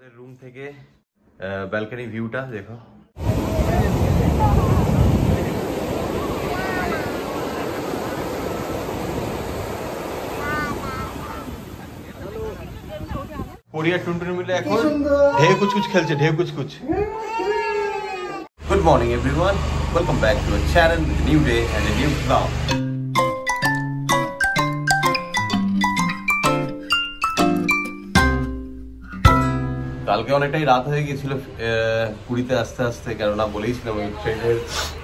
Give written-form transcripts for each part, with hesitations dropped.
আমাদের রুম থেকে ব্যালকনি ভিউটা দেখো। পরিয়া টুনটুনি মিলে এখন ঢেউ কুচকুচ খেলছে, ঢেউ কুচকুচ। Good morning everyone, welcome back to our channel with new day and a new vlog. কালকে অনেকটাই রাত হয়ে গিয়েছিল পুরীতে আসতে আসতে, কেননা বলেইছিলাম ওই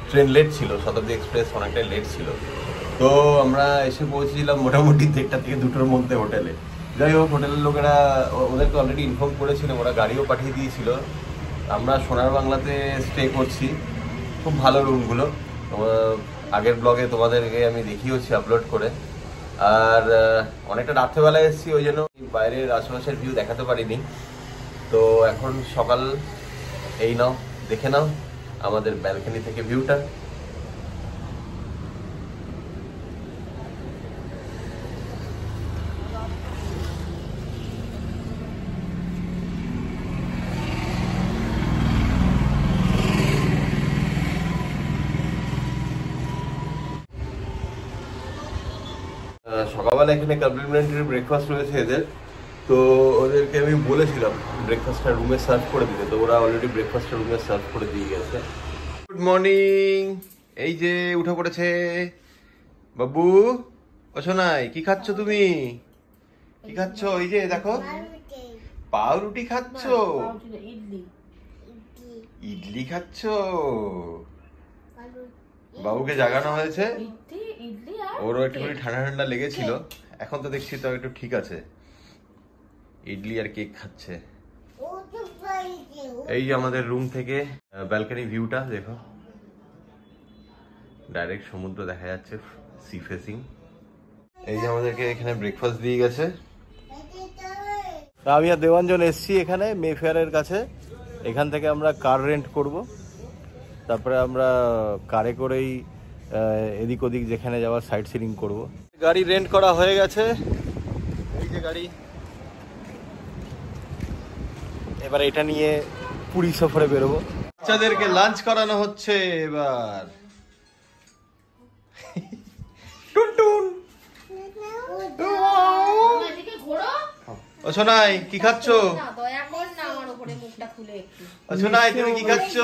ট্রেন লেট ছিল, শতাব্দী এক্সপ্রেস অনেকটাই লেট ছিল। তো আমরা এসে পৌঁছেছিলাম মোটামুটি 1:30 থেকে 2টোর মধ্যে হোটেলে। যাই হোক, হোটেলের লোকেরা ওদেরকে অলরেডি ইনফর্ম করেছিল, ওরা গাড়িও পাঠিয়ে দিয়েছিল। আমরা সোনার বাংলাতে স্টে করছি, খুব ভালো রুমগুলো। আগের ব্লগে তোমাদেরকে আমি দেখিয়েছি আপলোড করে। আর অনেকটা রাত্রেবেলায় এসেছি, ওই জন্য বাইরের আশেপাশের ভিউ দেখাতে পারিনি। তো এখন সকাল, এই নাও দেখে নাও আমাদের ব্যালকনি থেকে ভিউটা। সকালবেলা এখানে কমপ্লিমেন্টারি ব্রেকফাস্ট রয়েছে এদের। তো ওদেরকে আমি বলেছিলাম ব্রেকফাস্টটা রুমে সার্ভ করে দিতে, তো ওরা অলরেডি ব্রেকফাস্টটা রুমে সার্ভ করে দিয়ে গেছে। গুড মর্নিং, এই যে উঠে পড়েছে বাবু। অশোনাই, কি খাচ্ছ তুমি? কি খাচ্ছ? এই যে দেখো, পাউরুটি খাচ্ছ, ইডলি খাচ্ছ। বাবুকে জাগানো হয়েছে, ওরও একটুখানি ঠান্ডা ঠান্ডা লেগেছিল, এখন তো দেখছি তো একটু ঠিক আছে। ইডলি আর কেক খাচ্ছে। এই যে আমাদের রুম থেকে ব্যালকনি ভিউটা দেখো, ডাইরেক্ট সমুদ্র দেখা যাচ্ছে, সি ফেসিং। এই যে আমাদেরকে এখানে ব্রেকফাস্ট দিয়ে গেছে। আমি আর দেবাঞ্জন এসছি এখানে মেফেয়ারের কাছে। এখান থেকে আমরা কার রেন্ট করব, তারপরে আমরা কারে করেই এদিক ওদিক যেখানে যাওয়ার সাইট সিনিং করবো। গাড়ি রেন্ট করা হয়ে গেছে, এই যে গাড়ি। এবার এটা নিয়ে পুরী সফরে বেরোবো। বাচ্চাদেরকে লাঞ্চ করানো হচ্ছে এবার। টুনটুন, অশোনাই কি খাচ্ছ? অশোনাই তুমি কি খাচ্ছ?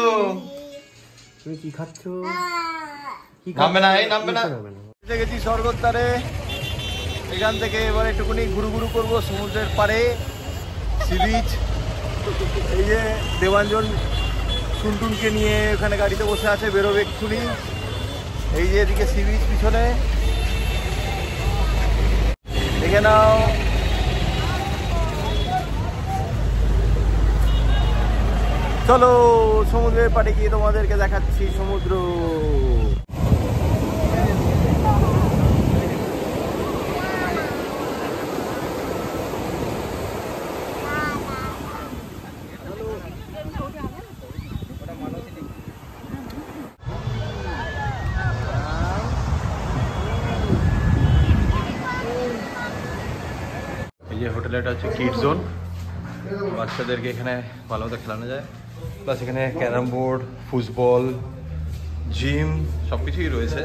তুমি কি খাচ্ছ? নামবে না, এই নামবে না। গেছি স্বর্গের ধারে, এখান থেকে এবার একটুখানি ঘুরু ঘুরু করবো সমুদ্রের পাড়ে, সি বিচ। এই যে দেবাঞ্জন টুনটুনকে নিয়ে ওখানে গাড়িতে বসে আছে, বেরোবে এক্ষুনি। এই যে এদিকে সি বিচ পিছনে, দেখে নাও। চলো সমুদ্রের পাড়ে গিয়ে তোমাদেরকে দেখাচ্ছি সমুদ্র। এই যে হোটেলে, এটা হচ্ছে কিড জোন, বাচ্চাদেরকে এখানে ভালো মতো খেলানো যায়। প্লাস এখানে ক্যারাম বোর্ড, ফুটবল, জিম সব কিছুই রয়েছে।